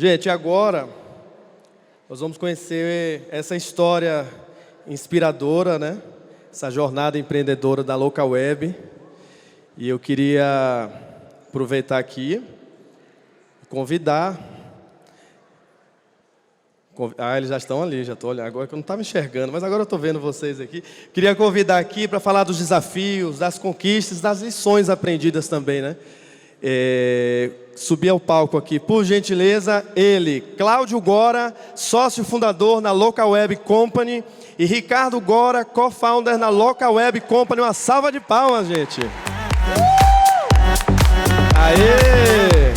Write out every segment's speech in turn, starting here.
Gente, agora nós vamos conhecer essa história inspiradora, né? Essa jornada empreendedora da Local Web. E eu queria aproveitar aqui e convidar... eles já estão ali, já estou olhando. Agora que eu não estava enxergando, mas agora eu estou vendo vocês aqui. Queria convidar aqui para falar dos desafios, das conquistas, das lições aprendidas também, né? Subir ao palco aqui, por gentileza, ele, Cláudio Gora, sócio fundador na Local Web Company, e Ricardo Gora, co-founder na Local Web Company. Uma salva de palmas, gente. Aê!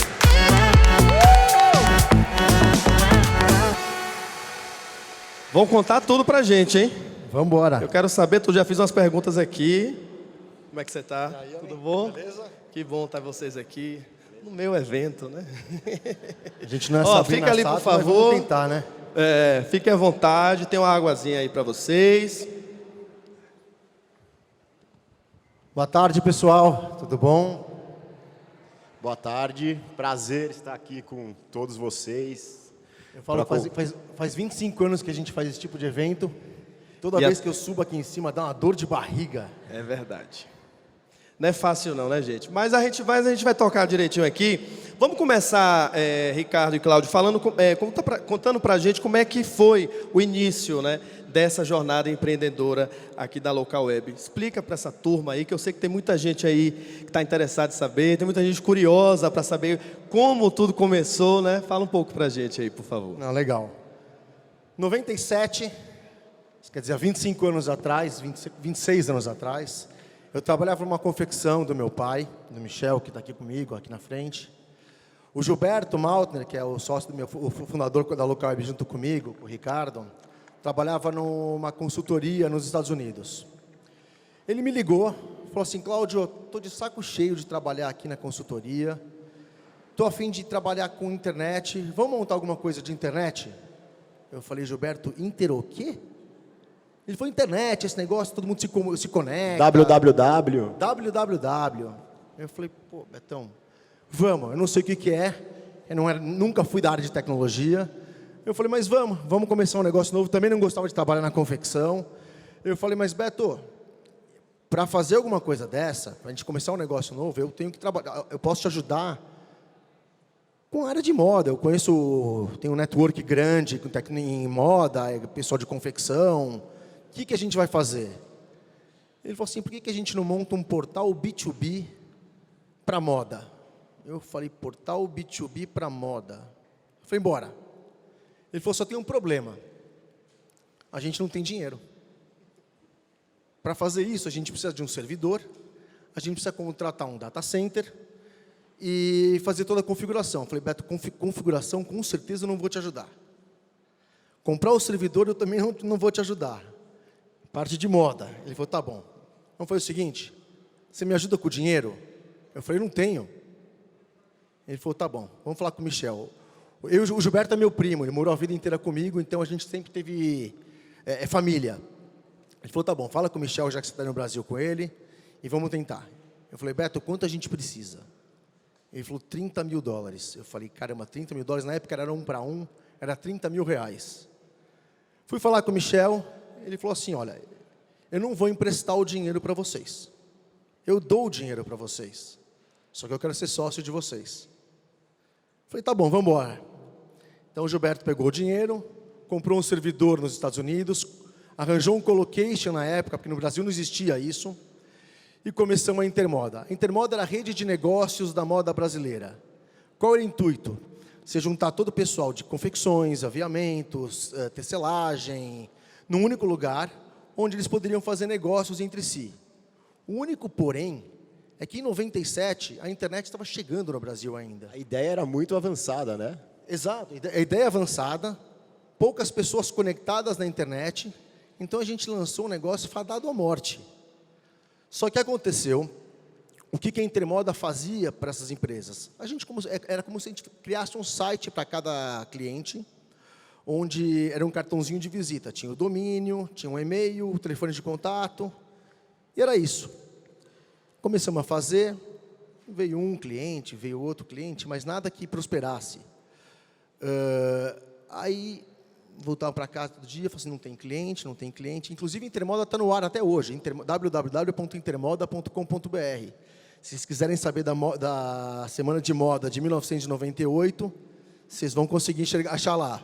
Vão contar tudo pra gente, hein? Vamos embora. Eu quero saber, tu já fiz umas perguntas aqui. Como é que você tá? Tudo bom? Beleza? Que bom estar vocês aqui no meu evento, né? A gente não é Sabrina fica ali, Sato, por favor. mas vamos tentar, né? Fiquem à vontade, tem uma águazinha aí para vocês. Boa tarde, pessoal. Tudo bom? Boa tarde, prazer estar aqui com todos vocês. Eu falo, faz 25 anos que a gente faz esse tipo de evento. Toda vez que eu subo aqui em cima, dá uma dor de barriga. É verdade. Não é fácil não, né, gente? Mas a gente vai tocar direitinho aqui. Vamos começar, Ricardo e Cláudio, contando para a gente como é que foi o início, né, dessa jornada empreendedora aqui da Local Web. Explica para essa turma aí, que eu sei que tem muita gente aí que está interessada em saber, tem muita gente curiosa para saber como tudo começou, né? Fala um pouco para a gente aí, por favor. Não, legal. 97, quer dizer, há 25 anos atrás, 26 anos atrás, eu trabalhava numa confecção do meu pai, do Michel, que está aqui comigo, aqui na frente. O Gilberto Maltner, que é o sócio o fundador da Local Web junto comigo, o Ricardo, trabalhava numa consultoria nos Estados Unidos. Ele me ligou, falou assim: Cláudio, estou de saco cheio de trabalhar aqui na consultoria, estou a fim de trabalhar com internet, vamos montar alguma coisa de internet? Eu falei: Gilberto, o quê? Ele falou: internet, esse negócio, todo mundo se conecta. www. www. Eu falei: pô, Betão, vamos, eu não sei o que é, nunca fui da área de tecnologia. Eu falei: mas vamos começar um negócio novo. Também não gostava de trabalhar na confecção. Eu falei: mas Beto, para fazer alguma coisa dessa, para a gente começar um negócio novo, eu tenho que trabalhar, eu posso te ajudar com a área de moda. Eu tenho um network grande em moda, pessoal de confecção. O que a gente vai fazer? Ele falou assim: por que a gente não monta um portal B2B para moda? Eu falei: portal B2B para moda. Eu falei: embora. Ele falou: só tem um problema. A gente não tem dinheiro. Para fazer isso, a gente precisa de um servidor, a gente precisa contratar um data center e fazer toda a configuração. Eu falei: Beto, configuração com certeza eu não vou te ajudar. Comprar o servidor eu também não vou te ajudar. Parte de moda. Ele falou: tá bom. Vamos fazer o seguinte, você me ajuda com o dinheiro? Eu falei: não tenho. Ele falou: tá bom, vamos falar com o Michel. O Gilberto é meu primo, ele morou a vida inteira comigo, então a gente sempre teve família. Ele falou: tá bom, fala com o Michel, já que você está no Brasil com ele, e vamos tentar. Eu falei: Beto, quanto a gente precisa? Ele falou: $30 mil. Eu falei: caramba, $30 mil, na época era 1 para 1, era R$30 mil. Fui falar com o Michel, ele falou assim: olha, eu não vou emprestar o dinheiro para vocês. Eu dou o dinheiro para vocês, só que eu quero ser sócio de vocês. Falei: tá bom, vamos embora. Então o Gilberto pegou o dinheiro, comprou um servidor nos Estados Unidos, arranjou um colocation na época, porque no Brasil não existia isso, e começamos a Intermoda. A Intermoda era a rede de negócios da moda brasileira. Qual era o intuito? Você juntar todo o pessoal de confecções, aviamentos, tecelagem, num único lugar, onde eles poderiam fazer negócios entre si. O único porém é que em 97 a internet estava chegando no Brasil ainda. A ideia era muito avançada, né? Exato, a ideia avançada, poucas pessoas conectadas na internet, então a gente lançou um negócio fadado à morte. Só que aconteceu, o que a Intermoda fazia para essas empresas? Era como se a gente criasse um site para cada cliente, onde era um cartãozinho de visita. Tinha o domínio, tinha um e-mail, o telefone de contato, e era isso. Começamos a fazer, veio um cliente, veio outro cliente, mas nada que prosperasse. Aí, voltava para casa todo dia, falava assim, não tem cliente, não tem cliente. Inclusive, Intermoda está no ar até hoje, www.intermoda.com.br. Se vocês quiserem saber da Semana de Moda de 1998, vocês vão conseguir achar lá.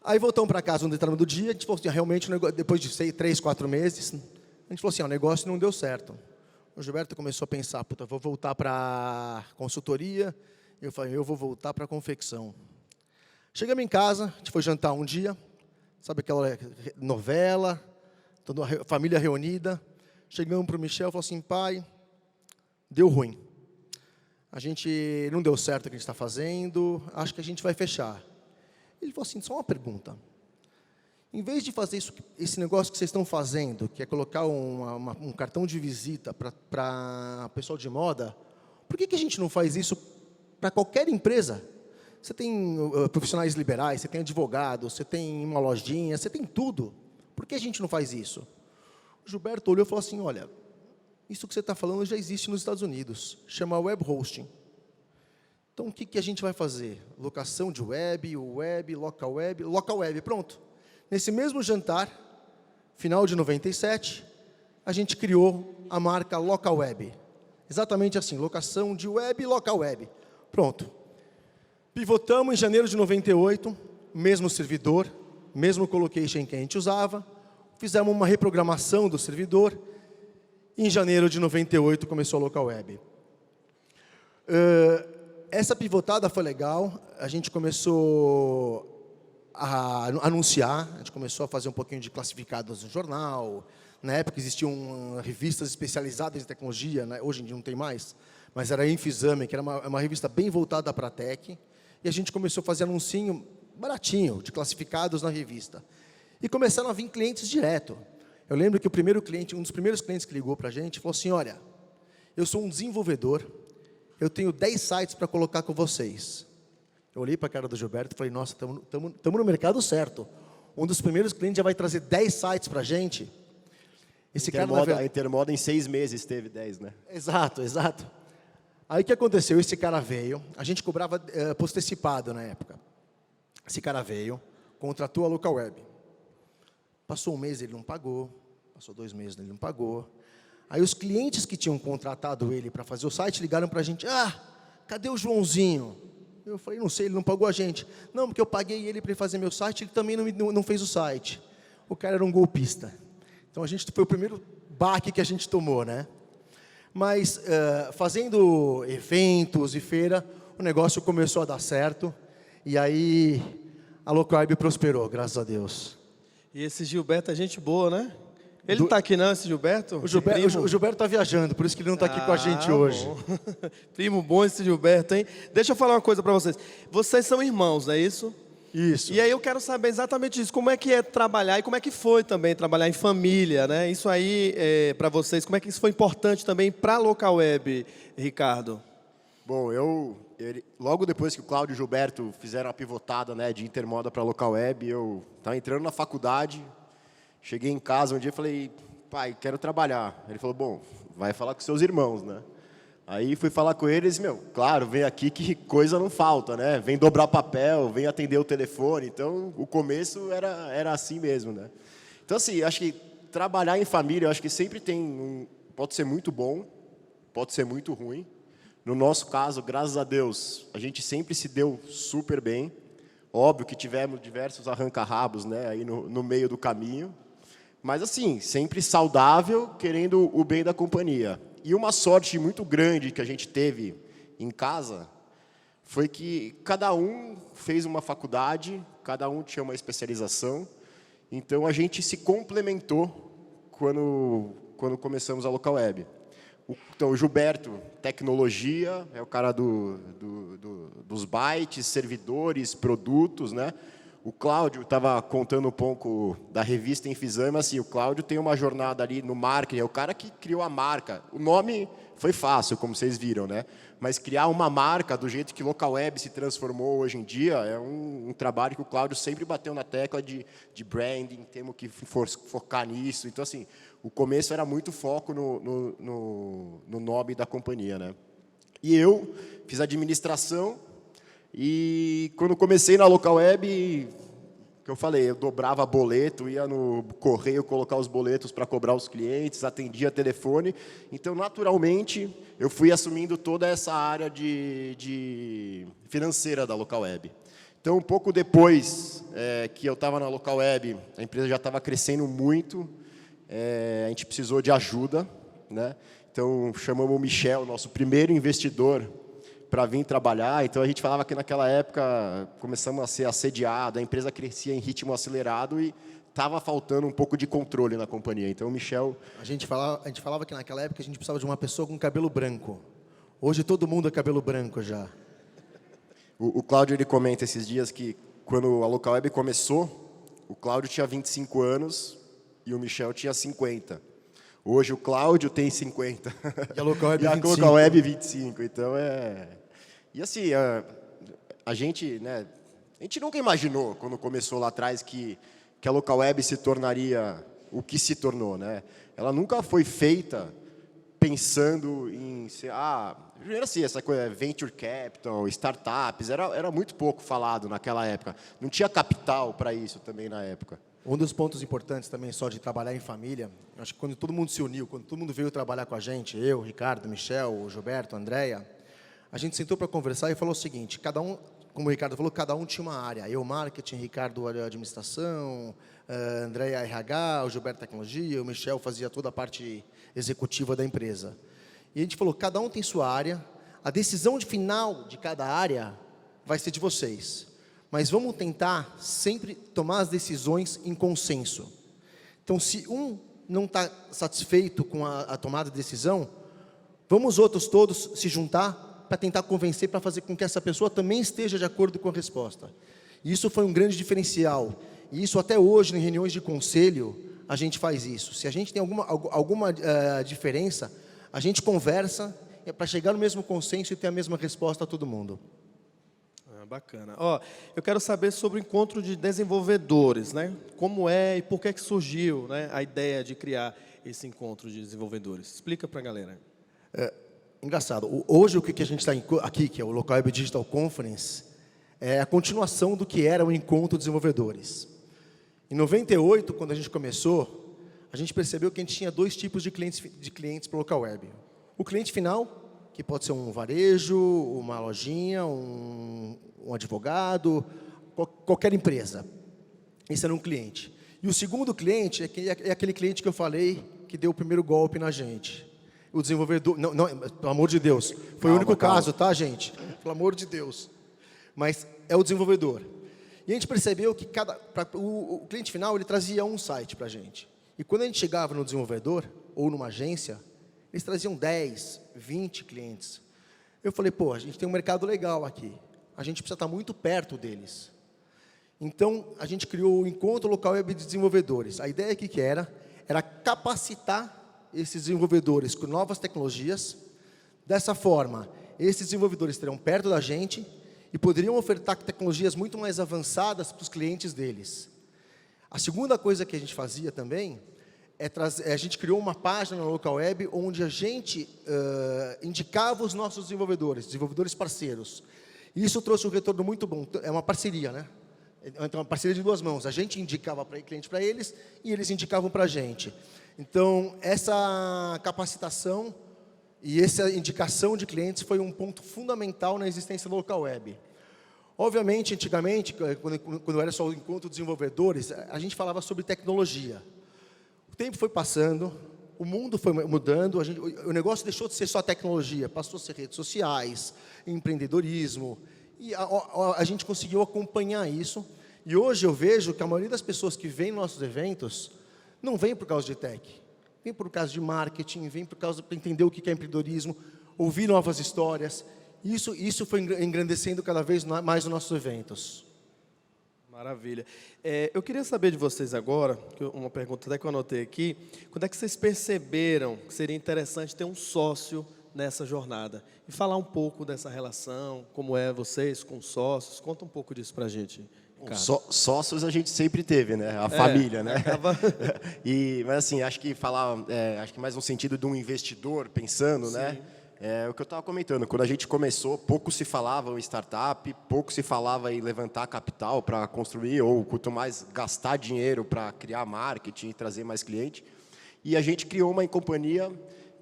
Aí voltamos para casa no determinado dia, a gente falou assim, realmente, depois de 3, 4 meses, a gente falou assim, o negócio não deu certo. O Gilberto começou a pensar, puta, vou voltar para consultoria. Eu falei, eu vou voltar para confecção. Chegamos em casa, a gente foi jantar um dia, sabe aquela novela, toda a família reunida. Chegamos para o Michel e falou assim, pai, deu ruim. A gente não deu certo o que a gente está fazendo, acho que a gente vai fechar. Ele falou assim, só uma pergunta. Em vez de fazer esse negócio que vocês estão fazendo, que é colocar um cartão de visita para o pessoal de moda, por que a gente não faz isso para qualquer empresa? Você tem profissionais liberais, você tem advogados, você tem uma lojinha, você tem tudo. Por que a gente não faz isso? O Gilberto olhou e falou assim, olha, isso que você está falando já existe nos Estados Unidos, chama web hosting. Então, o que a gente vai fazer? Locação de web, local web, pronto. Nesse mesmo jantar, final de 97, a gente criou a marca Local Web. Exatamente assim, locação de web, local web. Pronto. Pivotamos em janeiro de 98, mesmo servidor, mesmo colocation que a gente usava, fizemos uma reprogramação do servidor, e em janeiro de 98 começou a Local Web. Essa pivotada foi legal, a gente começou a anunciar, a gente começou a fazer um pouquinho de classificados no jornal. Na época existiam revistas especializadas em tecnologia, né? Hoje em dia não tem mais, mas era a Infizame, que era uma revista bem voltada para a tech, e a gente começou a fazer anuncinho baratinho, de classificados na revista. E começaram a vir clientes direto. Eu lembro que um dos primeiros clientes que ligou para a gente, falou assim, olha, eu sou um desenvolvedor, eu tenho 10 sites para colocar com vocês. Eu olhei para a cara do Gilberto e falei, nossa, estamos no mercado certo. Um dos primeiros clientes já vai trazer 10 sites para a gente. A Intermoda em 6 meses teve 10, né? Exato. Aí o que aconteceu? Esse cara veio, a gente cobrava postecipado na época. Esse cara veio, contratou a Local Web. Passou um mês, ele não pagou. Passou 2 meses, ele não pagou. Aí os clientes que tinham contratado ele para fazer o site ligaram para a gente, cadê o Joãozinho? Eu falei, não sei, ele não pagou a gente. Não, porque eu paguei ele para ele fazer meu site, ele também não fez o site. O cara era um golpista. Então, foi o primeiro baque que a gente tomou, né? Mas, fazendo eventos e feira, o negócio começou a dar certo. E aí, a Local Web prosperou, graças a Deus. E esse Gilberto é gente boa, né? Ele não está aqui não, esse Gilberto? O Gilberto está viajando, por isso que ele não está aqui com a gente hoje. Bom. Primo bom esse Gilberto, hein? Deixa eu falar uma coisa para vocês. Vocês são irmãos, não é isso? Isso. E aí eu quero saber exatamente isso. Como é que é trabalhar e como é que foi também trabalhar em família, né? Isso aí, para vocês, como é que isso foi importante também para a Local Web, Ricardo? Bom, logo depois que o Cláudio e o Gilberto fizeram a pivotada, né, de Intermoda para Local Web, eu estava entrando na faculdade, cheguei em casa um dia e falei, pai, quero trabalhar. Ele falou, bom, vai falar com seus irmãos, né? Aí fui falar com eles, claro, vem aqui que coisa não falta, né? Vem dobrar papel, vem atender o telefone. Então, o começo era assim mesmo, né? Então, assim, acho que trabalhar em família, eu acho que sempre pode ser muito bom, pode ser muito ruim. No nosso caso, graças a Deus, a gente sempre se deu super bem. Óbvio que tivemos diversos arranca-rabos, né, aí no meio do caminho. Mas, assim, sempre saudável, querendo o bem da companhia. E uma sorte muito grande que a gente teve em casa foi que cada um fez uma faculdade, cada um tinha uma especialização. Então, a gente se complementou quando começamos a Local Web. Então, o Gilberto, tecnologia, é o cara dos bytes, servidores, produtos, né? O Cláudio estava contando um pouco da revista Infizame, assim, o Cláudio tem uma jornada ali no marketing, é o cara que criou a marca. O nome foi fácil, como vocês viram, né? Mas criar uma marca do jeito que Local Web se transformou hoje em dia é um trabalho que o Cláudio sempre bateu na tecla de branding, temos que focar nisso. Então, assim, o começo era muito foco no nome da companhia, né? E eu fiz administração, E quando comecei na Local Web, que eu falei, eu dobrava boleto, ia no correio colocar os boletos para cobrar os clientes, atendia telefone. Então, naturalmente, eu fui assumindo toda essa área de financeira da Local Web. Então, um pouco depois que eu estava na Local Web, a empresa já estava crescendo muito, a gente precisou de ajuda, né? Então, chamamos o Michel, nosso primeiro investidor, para vir trabalhar. Então, a gente falava que naquela época começamos a ser assediado, a empresa crescia em ritmo acelerado e estava faltando um pouco de controle na companhia. Então, o Michel... A gente falava que naquela época a gente precisava de uma pessoa com cabelo branco. Hoje todo mundo é cabelo branco já. O Cláudio ele comenta esses dias que quando a Local Web começou, o Cláudio tinha 25 anos e o Michel tinha 50. Hoje o Cláudio tem 50. E a Local Web 25. E a Local Web 25. Então E assim, a gente nunca imaginou, quando começou lá atrás, que a Local Web se tornaria o que se tornou, né? Ela nunca foi feita pensando em ser... Primeiro assim, essa coisa, venture capital, startups, era muito pouco falado naquela época. Não tinha capital para isso também na época. Um dos pontos importantes também só de trabalhar em família, acho que quando todo mundo se uniu, quando todo mundo veio trabalhar com a gente, eu, Ricardo, Michel, o Gilberto, a Andréia, a gente sentou para conversar e falou o seguinte, cada um, como o Ricardo falou, cada um tinha uma área. Eu, marketing, Ricardo, administração, Andréia, RH, o Gilberto, tecnologia, o Michel fazia toda a parte executiva da empresa. E a gente falou, cada um tem sua área, a decisão final de cada área vai ser de vocês. Mas vamos tentar sempre tomar as decisões em consenso. Então, se um não está satisfeito com a tomada de decisão, vamos os outros todos se juntar para tentar convencer, para fazer com que essa pessoa também esteja de acordo com a resposta. E isso foi um grande diferencial. E isso até hoje, em reuniões de conselho, a gente faz isso. Se a gente tem alguma diferença, a gente conversa para chegar no mesmo consenso e ter a mesma resposta a todo mundo. Bacana. Eu quero saber sobre o encontro de desenvolvedores, né? Como é e por que surgiu, né, a ideia de criar esse encontro de desenvolvedores? Explica para a galera. Engraçado. Hoje, o que a gente está aqui, que é o Local Web Digital Conference, é a continuação do que era o encontro de desenvolvedores. Em 98, quando a gente começou, a gente percebeu que a gente tinha dois tipos de clientes para o Local Web. O cliente final, que pode ser um varejo, uma lojinha, um advogado, qualquer empresa. Esse era um cliente. E o segundo cliente é aquele cliente que eu falei que deu o primeiro golpe na gente. O desenvolvedor... Não, pelo amor de Deus. Foi o único caso, tá, gente? Pelo amor de Deus. Mas é o desenvolvedor. E a gente percebeu que o cliente final ele trazia um site para a gente. E quando a gente chegava no desenvolvedor, ou numa agência, eles traziam 10, 20 clientes. Eu falei, a gente tem um mercado legal aqui. A gente precisa estar muito perto deles. Então, a gente criou o Encontro Local Web de Desenvolvedores. A ideia aqui que era capacitar esses desenvolvedores com novas tecnologias. Dessa forma, esses desenvolvedores estarão perto da gente e poderiam ofertar tecnologias muito mais avançadas para os clientes deles. A segunda coisa que a gente fazia também a gente criou uma página na Local Web onde a gente indicava os nossos desenvolvedores parceiros. E isso trouxe um retorno muito bom. É uma parceria, né? Então, uma parceria de duas mãos. A gente indicava para cliente para eles e eles indicavam para a gente. Então, essa capacitação e essa indicação de clientes foi um ponto fundamental na existência da Local Web. Obviamente, antigamente, quando era só o encontro de desenvolvedores, a gente falava sobre tecnologia. O tempo foi passando, o mundo foi mudando, o negócio deixou de ser só tecnologia, passou a ser redes sociais, empreendedorismo, e a gente conseguiu acompanhar isso. E hoje eu vejo que a maioria das pessoas que vêm nos nossos eventos não vem por causa de tech, vem por causa de marketing, vem para entender o que é empreendedorismo, ouvir novas histórias. Isso foi engrandecendo cada vez mais os nossos eventos. Maravilha. Eu queria saber de vocês agora, uma pergunta até que eu anotei aqui, quando é que vocês perceberam que seria interessante ter um sócio nessa jornada? E falar um pouco dessa relação, como é vocês com sócios, conta um pouco disso para a gente, Ricardo. Sócios a gente sempre teve, né? A família, né? Acaba... Mas assim, acho que mais no sentido de um investidor pensando, Sim. né? É o que eu estava comentando. Quando a gente começou, pouco se falava em startup, pouco se falava em levantar capital para construir, ou quanto mais gastar dinheiro para criar marketing e trazer mais cliente. E a gente criou uma companhia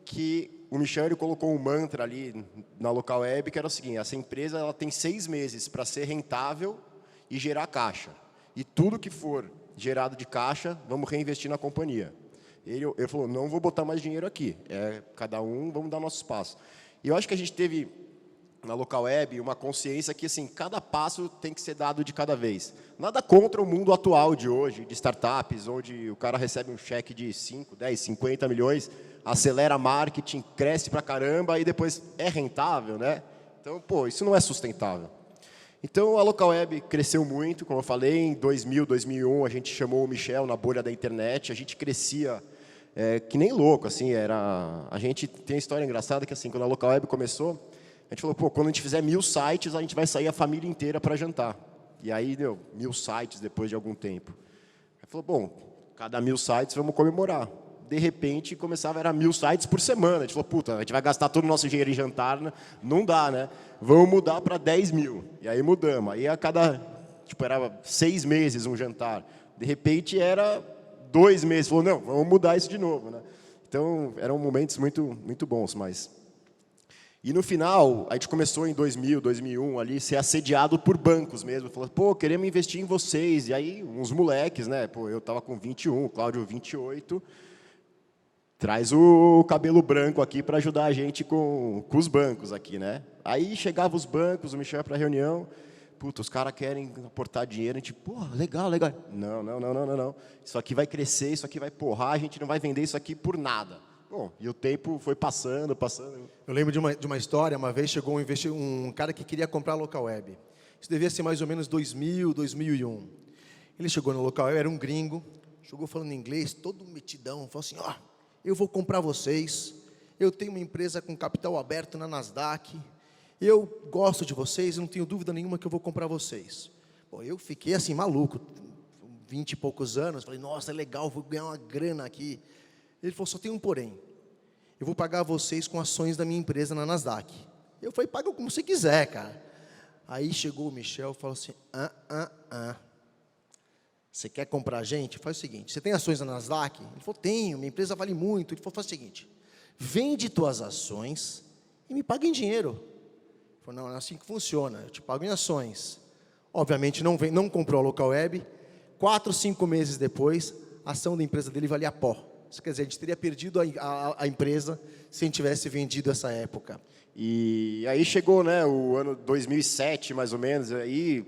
que o Michel ele colocou um mantra ali na Local Web, que era o seguinte: essa empresa ela tem 6 meses para ser rentável e gerar caixa. E tudo que for gerado de caixa, vamos reinvestir na companhia. Ele falou, não vou botar mais dinheiro aqui, cada um, vamos dar nosso espaço. E eu acho que a gente teve, na Local Web, uma consciência que assim, cada passo tem que ser dado de cada vez. Nada contra o mundo atual de hoje, de startups, onde o cara recebe um cheque de 5, 10, 50 milhões, acelera marketing, cresce pra caramba e depois é rentável, né? Então, pô, isso não é sustentável. Então, a Local Web cresceu muito, como eu falei, em 2000, 2001, a gente chamou o Michel na bolha da internet, a gente crescia que nem louco, assim, a gente tem uma história engraçada que, assim, quando a Local Web começou, a gente falou, pô, quando a gente fizer 1000 sites, a gente vai sair a família inteira para jantar. E aí, deu 1000 sites depois de algum tempo. Aí falou, bom, cada 1000 sites vamos comemorar. De repente, era 1000 sites por semana. A gente falou, puta, a gente vai gastar todo o nosso dinheiro em jantar, né? Não dá, né? Vamos mudar para 10.000. E aí mudamos. Aí a cada, era 6 meses um jantar. De repente, era 2 meses. Falou, não, vamos mudar isso de novo, né? Então, eram momentos muito, muito bons, mas... E no final, a gente começou em 2000, 2001, ali, ser assediado por bancos mesmo. Falou, pô, queremos investir em vocês. E aí, uns moleques, né? Pô, eu estava com 21, o Cláudio 28. Traz o cabelo branco aqui para ajudar a gente com os bancos aqui, né? Aí chegavam os bancos, o Michel para a reunião. Puta, os caras querem aportar dinheiro. A gente, pô, legal, legal. Não. Isso aqui vai crescer, isso aqui vai porrar, a gente não vai vender isso aqui por nada. Bom, e o tempo foi passando. Eu lembro de uma história, uma vez chegou um cara que queria comprar a Local Web. Isso devia ser mais ou menos 2000, 2001. Ele chegou no Local Web, era um gringo, chegou falando inglês, todo metidão, falou assim, eu vou comprar vocês, eu tenho uma empresa com capital aberto na Nasdaq, eu gosto de vocês, não tenho dúvida nenhuma que eu vou comprar vocês. Bom, eu fiquei assim, maluco, 20 e poucos anos, falei, nossa, é legal, vou ganhar uma grana aqui. Ele falou, só tem um porém, eu vou pagar vocês com ações da minha empresa na Nasdaq. Eu falei, paga como você quiser, cara. Aí chegou o Michel e falou assim, você quer comprar a gente? Faz o seguinte, você tem ações na Nasdaq? Ele falou, tenho, minha empresa vale muito. Ele falou, faz o seguinte, vende tuas ações e me paga em dinheiro. Ele falou, não é assim que funciona, eu te pago em ações. Obviamente não comprou a Local Web, 4, 5 meses depois, a ação da empresa dele valia pó. Isso quer dizer, a gente teria perdido a empresa se a gente tivesse vendido essa época. E aí chegou, né, o ano 2007, mais ou menos, aí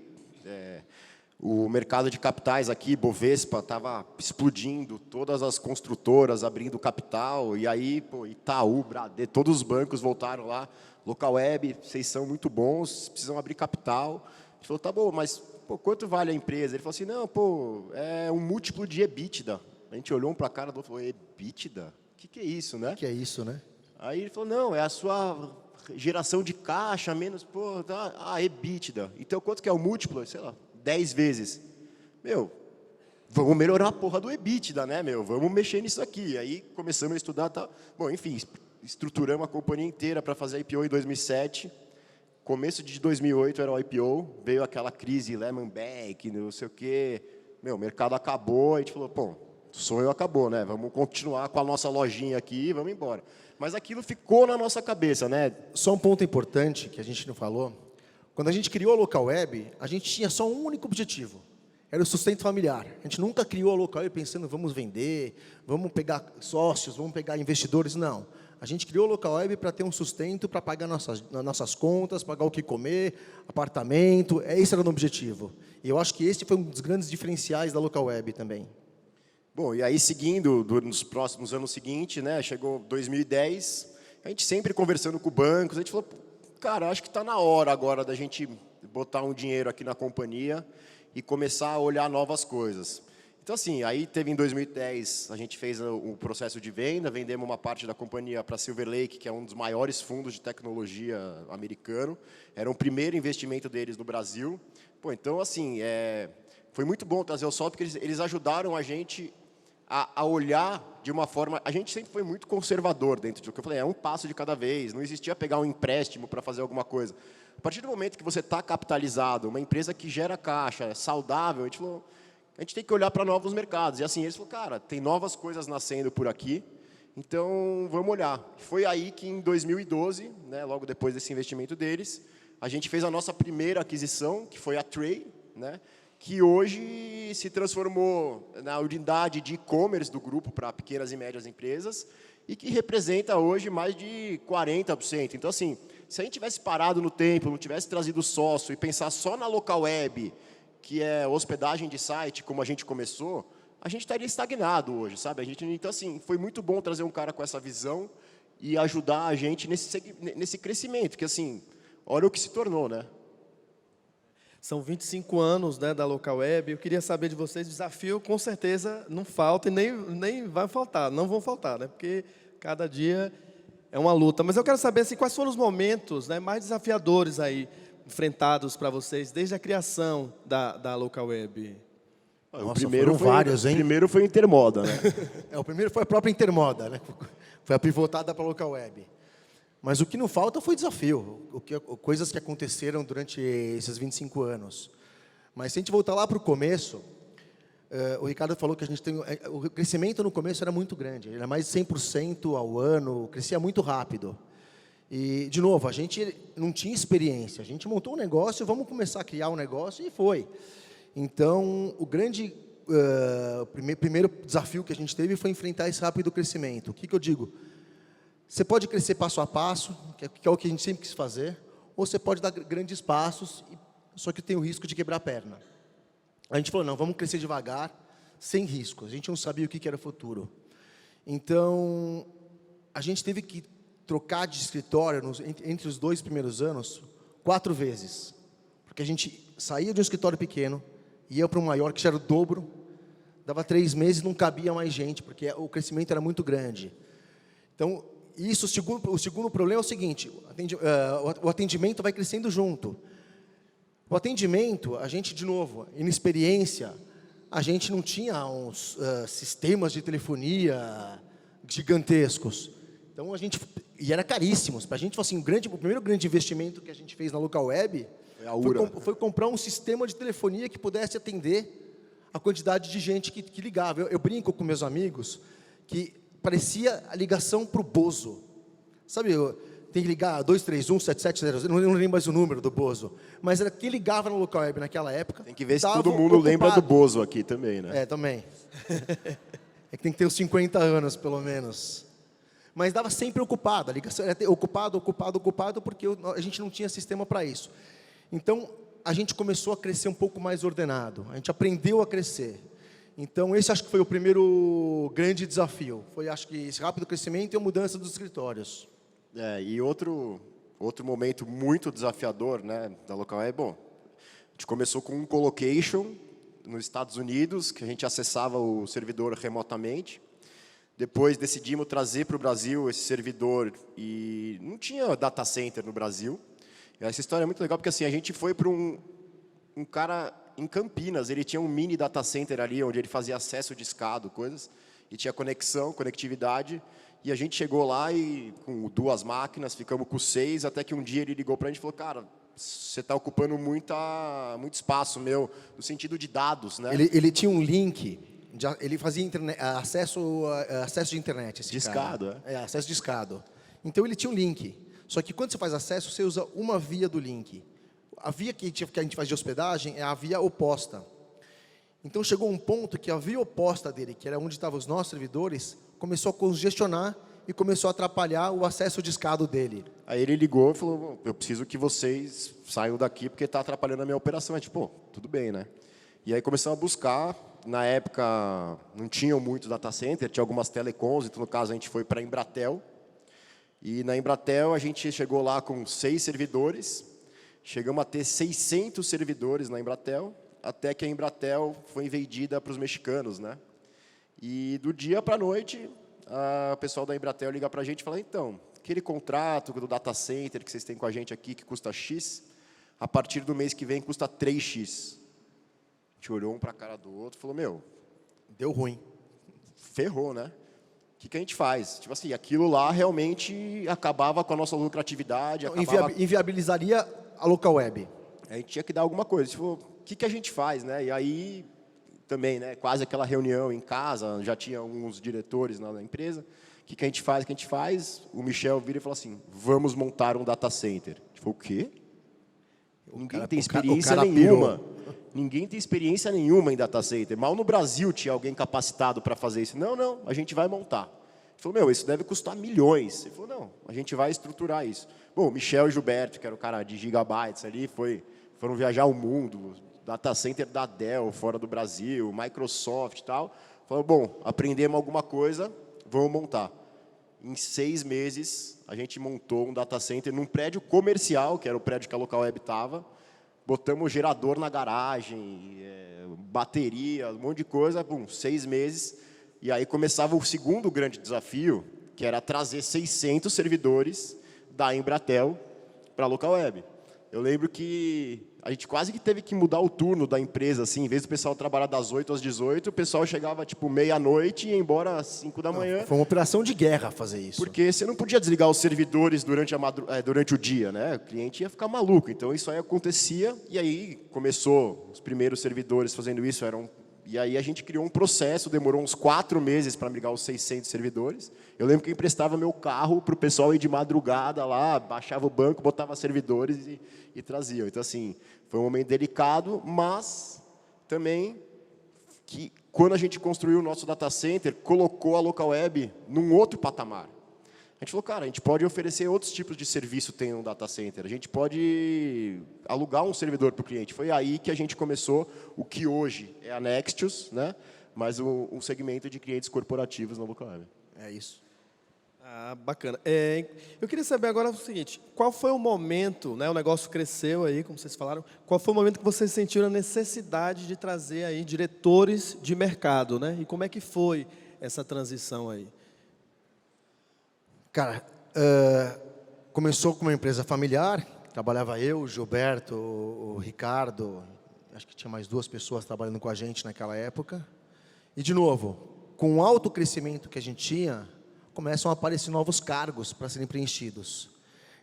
o mercado de capitais aqui, Bovespa, estava explodindo, todas as construtoras abrindo capital, e aí, pô, Itaú, Bradesco, todos os bancos voltaram lá, Local Web, vocês são muito bons, precisam abrir capital. A gente falou, tá bom, mas pô, quanto vale a empresa? Ele falou assim, não, pô, é um múltiplo de EBITDA. A gente olhou um para a cara do outro e falou, EBITDA? O que é isso, né? O que é isso, né? Aí ele falou, não, é a sua geração de caixa, menos, pô, EBITDA. Então, quanto que é o múltiplo? Sei lá, 10 vezes. Meu, vamos melhorar a porra do EBITDA, né, meu? Vamos mexer nisso aqui. Aí começamos a estudar, tá? Bom, enfim, estruturamos a companhia inteira para fazer a IPO em 2007. Começo de 2008 era o IPO, veio aquela crise Lehman Bank, não sei o quê. Meu, o mercado acabou, a gente falou, pô, o sonho acabou, né? Vamos continuar com a nossa lojinha aqui e vamos embora. Mas aquilo ficou na nossa cabeça, né? Só um ponto importante que a gente não falou. Quando a gente criou a Local Web, a gente tinha só um único objetivo. Era o sustento familiar. A gente nunca criou a Local Web pensando, vamos vender, vamos pegar sócios, vamos pegar investidores. Não. A gente criou a Local Web para ter um sustento, para pagar nossas contas, pagar o que comer, apartamento. Esse era o objetivo. E eu acho que esse foi um dos grandes diferenciais da Local Web também. Bom, e aí seguindo, nos próximos anos seguintes, né, chegou 2010, a gente sempre conversando com bancos, a gente falou, cara, acho que está na hora agora da gente botar um dinheiro aqui na companhia e começar a olhar novas coisas. Então, assim, aí teve em 2010, a gente fez o processo de venda, vendemos uma parte da companhia para a Silver Lake, que é um dos maiores fundos de tecnologia americano. Era o primeiro investimento deles no Brasil. Pô, então, assim, foi muito bom trazer o sol, porque eles ajudaram a gente a olhar de uma forma... A gente sempre foi muito conservador dentro do que eu falei, é um passo de cada vez, não existia pegar um empréstimo para fazer alguma coisa. A partir do momento que você está capitalizado, uma empresa que gera caixa, é saudável, a gente falou, a gente tem que olhar para novos mercados. E assim, eles falaram, cara, tem novas coisas nascendo por aqui, então vamos olhar. Foi aí que em 2012, né, logo depois desse investimento deles, a gente fez a nossa primeira aquisição, que foi a Tray, né, que hoje se transformou na unidade de e-commerce do grupo para pequenas e médias empresas e que representa hoje mais de 40%. Então, assim, se a gente tivesse parado no tempo, não tivesse trazido sócio e pensar só na local web, que é hospedagem de site, como a gente começou, a gente estaria estagnado hoje, sabe? Então, assim, foi muito bom trazer um cara com essa visão e ajudar a gente nesse crescimento, que, assim, olha o que se tornou, né? São 25 anos, né, da Local Web. Eu queria saber de vocês, desafio com certeza não falta e nem vai faltar, não vão faltar, né? Porque cada dia é uma luta. Mas eu quero saber assim, quais foram os momentos, né, mais desafiadores aí enfrentados para vocês desde a criação da Local Web. O primeiro foi Intermoda, né? O primeiro foi a própria Intermoda, né? Foi a pivotada para a Local Web. Mas o que não falta foi desafio, coisas que aconteceram durante esses 25 anos. Mas se a gente voltar lá para o começo, o Ricardo falou que o crescimento no começo era muito grande, era mais de 100% ao ano, crescia muito rápido. E, de novo, a gente não tinha experiência, a gente montou um negócio, vamos começar a criar um negócio e foi. Então, o primeiro desafio que a gente teve foi enfrentar esse rápido crescimento. O que eu digo? Você pode crescer passo a passo, que é o que a gente sempre quis fazer, ou você pode dar grandes passos, só que tem o risco de quebrar a perna. A gente falou, não, vamos crescer devagar, sem risco. A gente não sabia o que era o futuro. Então, a gente teve que trocar de escritório entre os 2 primeiros anos 4 vezes. Porque a gente saía de um escritório pequeno, ia para um maior, que já era o dobro, dava 3 meses, não cabia mais gente, porque o crescimento era muito grande. Então, o segundo problema é o seguinte, o atendimento vai crescendo junto. O atendimento, a gente, de novo, inexperiência, a gente não tinha uns sistemas de telefonia gigantescos. Então, e era caríssimos. Para a gente, assim, o primeiro grande investimento que a gente fez na Local Web foi comprar um sistema de telefonia que pudesse atender a quantidade de gente que ligava. Eu brinco com meus amigos que parecia a ligação para o Bozo. Sabe, tem que ligar 231 7700, não lembro mais o número do Bozo. Mas era quem ligava no Local Web naquela época. Tem que ver se todo mundo lembra do Bozo aqui também, né? Também. É que tem que ter uns 50 anos, pelo menos. Mas dava sempre ocupado, a ligação era ocupado, porque a gente não tinha sistema para isso. Então, a gente começou a crescer um pouco mais ordenado. A gente aprendeu a crescer. Então, esse acho que foi o primeiro grande desafio. Foi, acho que, esse rápido crescimento e a mudança dos escritórios. E outro momento muito desafiador, né, da Local Web, bom, a gente começou com um colocation nos Estados Unidos, que a gente acessava o servidor remotamente. Depois decidimos trazer para o Brasil esse servidor e não tinha data center no Brasil. E essa história é muito legal porque assim, a gente foi para um cara em Campinas, ele tinha um mini data center ali, onde ele fazia acesso discado, coisas, e tinha conectividade, e a gente chegou lá e com 2 máquinas, ficamos com 6, até que um dia ele ligou para a gente e falou, cara, você está ocupando muito espaço meu, no sentido de dados, né? Ele tinha um link, ele fazia acesso de internet. Discado, acesso discado. Então ele tinha um link, só que quando você faz acesso, você usa uma via do link. A via que a gente faz de hospedagem é a via oposta. Então, chegou um ponto que a via oposta dele, que era onde estavam os nossos servidores, começou a congestionar e começou a atrapalhar o acesso discado dele. Aí ele ligou e falou, eu preciso que vocês saiam daqui porque está atrapalhando a minha operação. A gente, tudo bem, né? E aí começamos a buscar. Na época, não tinham muito data center, tinha algumas telecoms, então, no caso, a gente foi para a Embratel. E na Embratel, a gente chegou lá com 6 servidores. Chegamos a ter 600 servidores na Embratel, até que a Embratel foi invadida para os mexicanos, né? E do dia para a noite, o pessoal da Embratel liga para a gente e fala, então, aquele contrato do data center que vocês têm com a gente aqui, que custa X, a partir do mês que vem custa 3X. A gente olhou um para a cara do outro e falou, meu... Deu ruim. ferrou, né? O que a gente faz? Tipo assim, aquilo lá realmente acabava com a nossa lucratividade, acabava... Inviabilizaria a local web. A gente tinha que dar alguma coisa. Tipo, o que a gente faz, né? E aí, também, né? Quase aquela reunião em casa, já tinha alguns diretores na empresa. O que a gente faz? O que a gente faz? O Michel vira e fala assim, vamos montar um data center. A gente falou, o quê? Ninguém tem experiência nenhuma. Ninguém tem experiência nenhuma em data center. Mal no Brasil tinha alguém capacitado para fazer isso. Não, a gente vai montar. Ele falou, meu, isso deve custar milhões. Ele falou, não, a gente vai estruturar isso. Bom, o Michel e Gilberto, que era o cara de gigabytes ali, foram viajar o mundo, data center da Dell, fora do Brasil, Microsoft e tal. Falaram, bom, aprendemos alguma coisa, vamos montar. Em 6 meses, a gente montou um data center num prédio comercial, que era o prédio que a Local Web estava. Botamos gerador na garagem, bateria, um monte de coisa. 6 meses. E aí começava o segundo grande desafio, que era trazer 600 servidores da Embratel para a Local Web. Eu lembro que a gente quase que teve que mudar o turno da empresa, assim, em vez do pessoal trabalhar das 8 às 18, o pessoal chegava tipo meia-noite e ia embora às 5 da manhã. Foi uma operação de guerra fazer isso. Porque você não podia desligar os servidores durante o dia, né? O cliente ia ficar maluco. Então isso aí acontecia e aí começou os primeiros servidores fazendo isso, e aí a gente criou um processo, demorou uns 4 meses para migrar os 600 servidores. Eu lembro que eu emprestava meu carro para o pessoal ir de madrugada lá, baixava o banco, botava servidores e traziam. Então, assim, foi um momento delicado, mas também que quando a gente construiu o nosso data center, colocou a Local Web num outro patamar. A gente falou, cara, a gente pode oferecer outros tipos de serviço tem um data center. A gente pode alugar um servidor para o cliente. Foi aí que a gente começou o que hoje é a Nextius, né? Mas um segmento de clientes corporativos na Local Web. É isso. Ah, bacana. Eu queria saber agora o seguinte, qual foi o momento, né, o negócio cresceu aí, como vocês falaram, qual foi o momento que vocês sentiram a necessidade de trazer aí diretores de mercado, né? E como é que foi essa transição aí? Cara, começou com uma empresa familiar, trabalhava eu, o Gilberto, o Ricardo, acho que tinha mais 2 pessoas trabalhando com a gente naquela época. E, de novo, com o alto crescimento que a gente tinha, começam a aparecer novos cargos para serem preenchidos.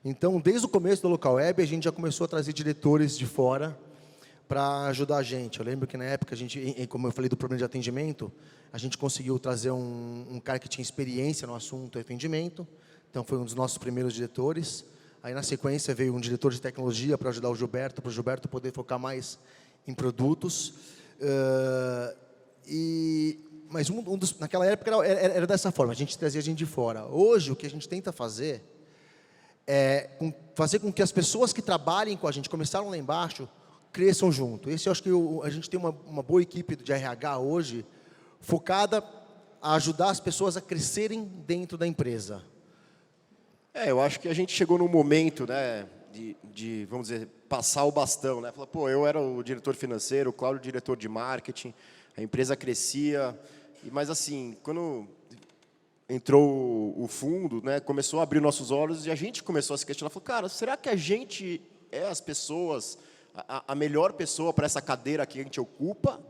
Então, desde o começo da Local Web, a gente já começou a trazer diretores de fora para ajudar a gente. Eu lembro que na época, a gente, como eu falei do problema de atendimento, a gente conseguiu trazer um cara que tinha experiência no assunto de atendimento, então foi um dos nossos primeiros diretores. Aí, na sequência, veio um diretor de tecnologia para ajudar o Gilberto, para o Gilberto poder focar mais em produtos. Mas naquela época era dessa forma, a gente trazia gente de fora. Hoje, o que a gente tenta fazer é fazer com que as pessoas que trabalhem com a gente, começaram lá embaixo, cresçam junto. Eu acho que a gente tem uma boa equipe de RH hoje, focada a ajudar as pessoas a crescerem dentro da empresa. Eu acho que a gente chegou num momento, né, de vamos dizer, passar o bastão, né? Falar, pô, eu era o diretor financeiro, o Cláudio o diretor de marketing, a empresa crescia, mas assim, quando entrou o fundo, né, começou a abrir nossos olhos e a gente começou a se questionar, falou, cara, será que a gente é as pessoas, a melhor pessoa para essa cadeira que a gente ocupa?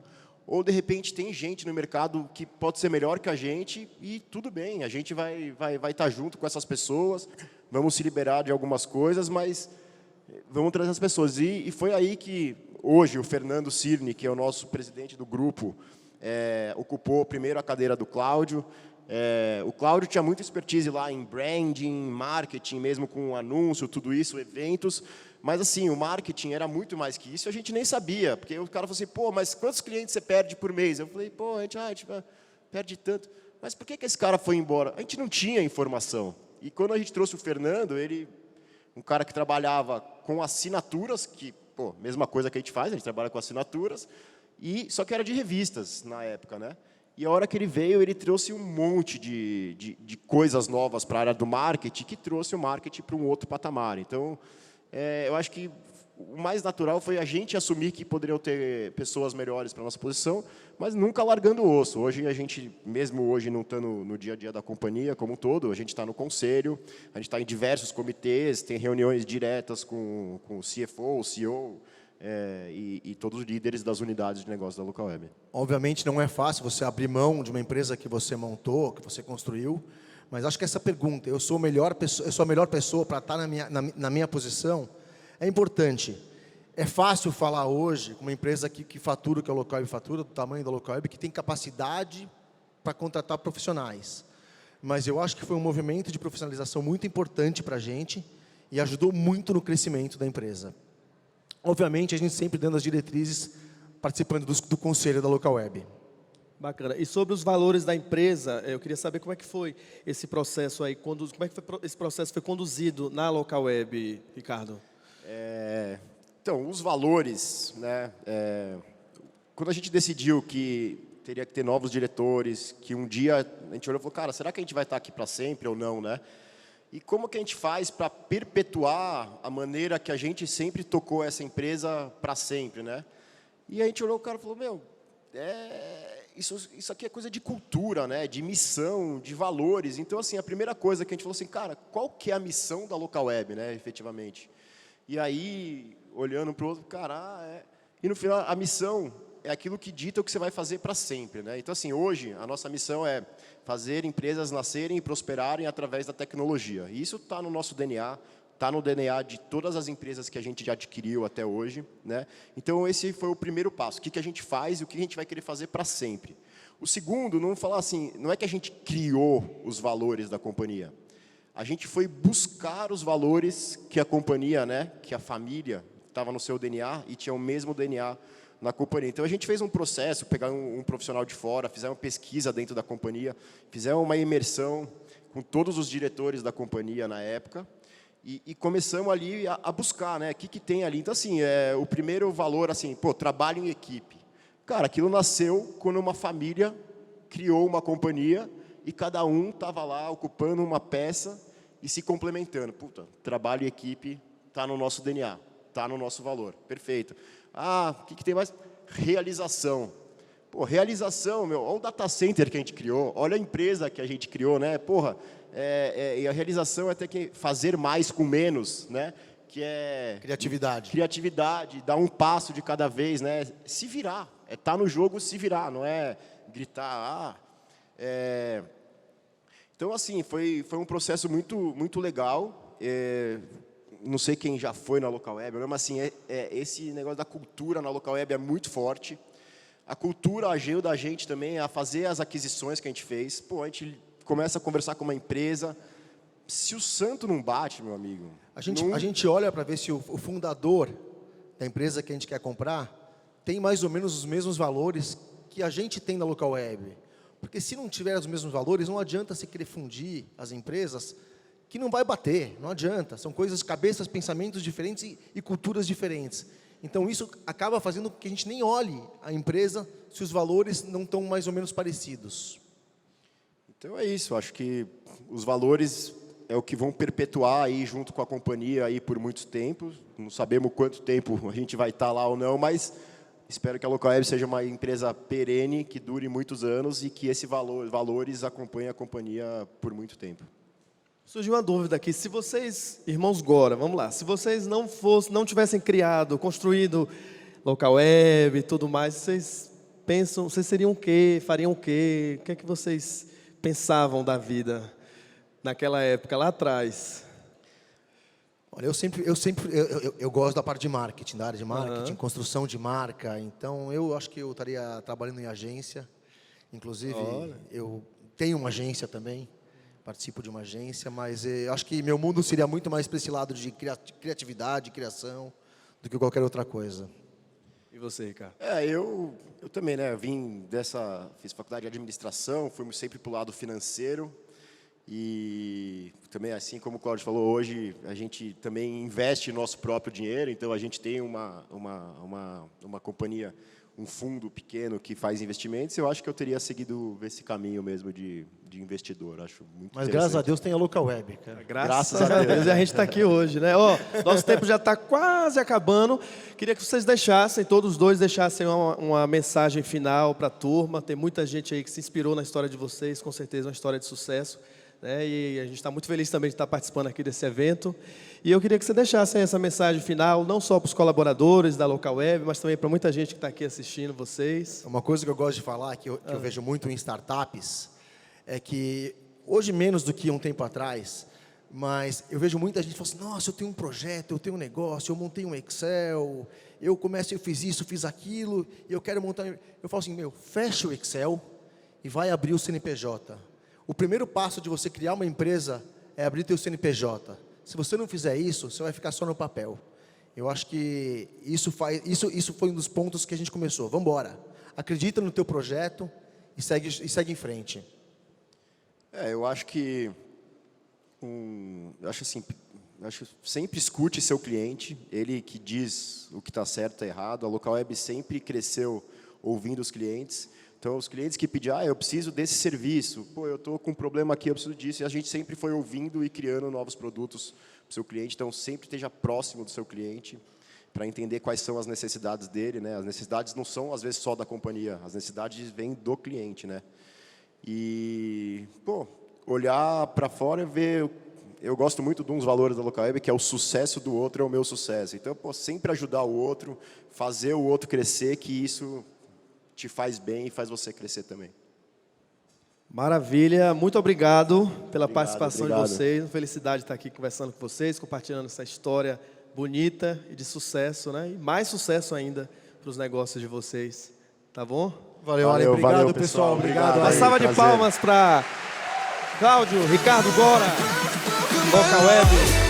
Ou, de repente, tem gente no mercado que pode ser melhor que a gente e tudo bem, a gente vai estar junto com essas pessoas, vamos se liberar de algumas coisas, mas vamos trazer as pessoas. E foi aí que, hoje, o Fernando Cirne, que é o nosso presidente do grupo, ocupou primeiro a cadeira do Cláudio. O Cláudio tinha muita expertise lá em branding, marketing, mesmo com anúncio, tudo isso, eventos. Mas, assim, o marketing era muito mais que isso e a gente nem sabia. Porque o cara falou assim, pô, mas quantos clientes você perde por mês? Eu falei, pô, a gente perde tanto. Mas por que esse cara foi embora? A gente não tinha informação. E quando a gente trouxe o Fernando, ele, um cara que trabalhava com assinaturas, que, pô, mesma coisa que a gente faz, a gente trabalha com assinaturas, só que era de revistas na época, né? E a hora que ele veio, ele trouxe um monte de coisas novas para a área do marketing, que trouxe o marketing para um outro patamar. Então, eu acho que o mais natural foi a gente assumir que poderiam ter pessoas melhores para a nossa posição, mas nunca largando o osso. Hoje, a gente, mesmo hoje não estando no dia a dia da companhia como um todo, a gente está no conselho, a gente está em diversos comitês, tem reuniões diretas com o CFO, o CEO, e todos os líderes das unidades de negócio da Local Web. Obviamente não é fácil você abrir mão de uma empresa que você montou, que você construiu, mas acho que essa pergunta, eu sou a melhor pessoa para estar na minha posição, é importante. É fácil falar hoje com uma empresa que fatura o que a Local Web fatura, do tamanho da Local Web, que tem capacidade para contratar profissionais. Mas eu acho que foi um movimento de profissionalização muito importante para a gente e ajudou muito no crescimento da empresa. Obviamente, a gente sempre dando as diretrizes, participando do conselho da Local Web. Bacana. E sobre os valores da empresa, eu queria saber como é que foi esse processo aí, como é que esse processo foi conduzido na Local Web, Ricardo? Então, os valores, né? Quando a gente decidiu que teria que ter novos diretores, que um dia a gente olhou e falou, cara, será que a gente vai estar aqui para sempre ou não, né? E como que a gente faz para perpetuar a maneira que a gente sempre tocou essa empresa para sempre, né? E a gente olhou o cara e falou, meu, isso aqui é coisa de cultura, né? De missão, de valores. Então, assim, a primeira coisa que a gente falou assim, cara, qual que é a missão da Local Web, né? Efetivamente. E aí, olhando para o outro, cara, E no final, a missão é aquilo que dita o que você vai fazer para sempre, né? Então, assim, hoje, a nossa missão é fazer empresas nascerem e prosperarem através da tecnologia. E isso está no nosso DNA, está no DNA de todas as empresas que a gente já adquiriu até hoje, né? Então, esse foi o primeiro passo. O que a gente faz e o que a gente vai querer fazer para sempre. O segundo, não falar assim, não é que a gente criou os valores da companhia. A gente foi buscar os valores que a companhia, né, que a família estava no seu DNA e tinha o mesmo DNA na companhia. Então, a gente fez um processo, pegar um profissional de fora, fizemos uma pesquisa dentro da companhia, fizemos uma imersão com todos os diretores da companhia na época e começamos ali a buscar, né, o que tem ali. Então, assim, o primeiro valor, assim, trabalho em equipe. Cara, aquilo nasceu quando uma família criou uma companhia e cada um estava lá ocupando uma peça e se complementando. Puta, trabalho em equipe está no nosso DNA, está no nosso valor. Perfeito. O que tem mais? Realização. Realização, meu, olha o data center que a gente criou, olha a empresa que a gente criou, né? E a realização é até que fazer mais com menos, né? Que é criatividade, dar um passo de cada vez, né? Se virar, tá no jogo se virar, não é gritar, Então, assim, foi um processo muito legal. Não sei quem já foi na Local Web, mas assim, esse negócio da cultura na Local Web é muito forte. A cultura ajuda a gente também a fazer as aquisições que a gente fez. A gente começa a conversar com uma empresa. Se o santo não bate, meu amigo... A gente olha para ver se o fundador da empresa que a gente quer comprar tem mais ou menos os mesmos valores que a gente tem na Local Web. Porque se não tiver os mesmos valores, não adianta se querer fundir as empresas, que não vai bater, não adianta. São coisas, cabeças, pensamentos diferentes e culturas diferentes. Então, isso acaba fazendo com que a gente nem olhe a empresa se os valores não estão mais ou menos parecidos. Então, é isso. Acho que os valores é o que vão perpetuar aí junto com a companhia aí por muito tempo. Não sabemos quanto tempo a gente vai estar lá ou não, mas espero que a Local Web seja uma empresa perene, que dure muitos anos e que esses valores acompanhem a companhia por muito tempo. Surgiu uma dúvida aqui, se vocês, irmãos Gora, vamos lá, se vocês não tivessem criado, construído Local Web e tudo mais, vocês seriam o quê? Fariam o quê? O que é que vocês pensavam da vida naquela época, lá atrás? Olha, eu gosto da parte de marketing, da área de marketing, construção de marca. Então, eu acho que eu estaria trabalhando em agência. Inclusive, eu tenho uma agência também. Participo de uma agência, mas acho que meu mundo seria muito mais para esse lado de criatividade, criação, do que qualquer outra coisa. E você, Ricardo? Eu também, né? Fiz faculdade de administração, fui sempre para o lado financeiro. E também, assim como o Cláudio falou, hoje a gente também investe nosso próprio dinheiro, então a gente tem uma companhia, um fundo pequeno que faz investimentos. Eu acho que eu teria seguido esse caminho mesmo de investidor, acho muito interessante. Mas graças a Deus tem a Local Web, cara. Graças a Deus, e a gente está aqui hoje, né? Nosso tempo já está quase acabando. Queria que vocês todos os dois deixassem uma mensagem final para a turma. Tem muita gente aí que se inspirou na história de vocês, com certeza uma história de sucesso. né? E a gente está muito feliz também de estar participando aqui desse evento. E eu queria que você deixasse aí essa mensagem final, não só para os colaboradores da Local Web, mas também para muita gente que está aqui assistindo vocês. Uma coisa que eu gosto de falar, que eu vejo muito em startups, é que hoje menos do que um tempo atrás, mas eu vejo muita gente falando assim, nossa, eu tenho um projeto, eu tenho um negócio, eu montei um Excel, eu fiz isso, fiz aquilo, e eu quero montar... Eu falo assim, fecha o Excel e vai abrir o CNPJ. O primeiro passo de você criar uma empresa é abrir teu CNPJ. Se você não fizer isso, você vai ficar só no papel. Eu acho que isso foi um dos pontos que a gente começou. Vamos embora. Acredita no teu projeto e segue em frente. Eu acho que acho sempre escute seu cliente, ele que diz o que está certo e errado. A Local Web sempre cresceu ouvindo os clientes. Então, os clientes que pedem, eu preciso desse serviço, eu estou com um problema aqui, eu preciso disso. E a gente sempre foi ouvindo e criando novos produtos para o seu cliente. Então, sempre esteja próximo do seu cliente para entender quais são as necessidades dele, né? As necessidades não são, às vezes, só da companhia. As necessidades vêm do cliente, né? E, olhar para fora e ver... Eu gosto muito de uns valores da Local Web, que é o sucesso do outro é o meu sucesso. Então, sempre ajudar o outro, fazer o outro crescer, que isso te faz bem e faz você crescer também. Maravilha, muito obrigado pela participação de vocês. Felicidade de estar aqui conversando com vocês, compartilhando essa história bonita e de sucesso, né? E mais sucesso ainda para os negócios de vocês. Tá bom? Valeu, obrigado, pessoal. Obrigado. Uma salva de palmas para Cláudio, Ricardo Gora, Local Web.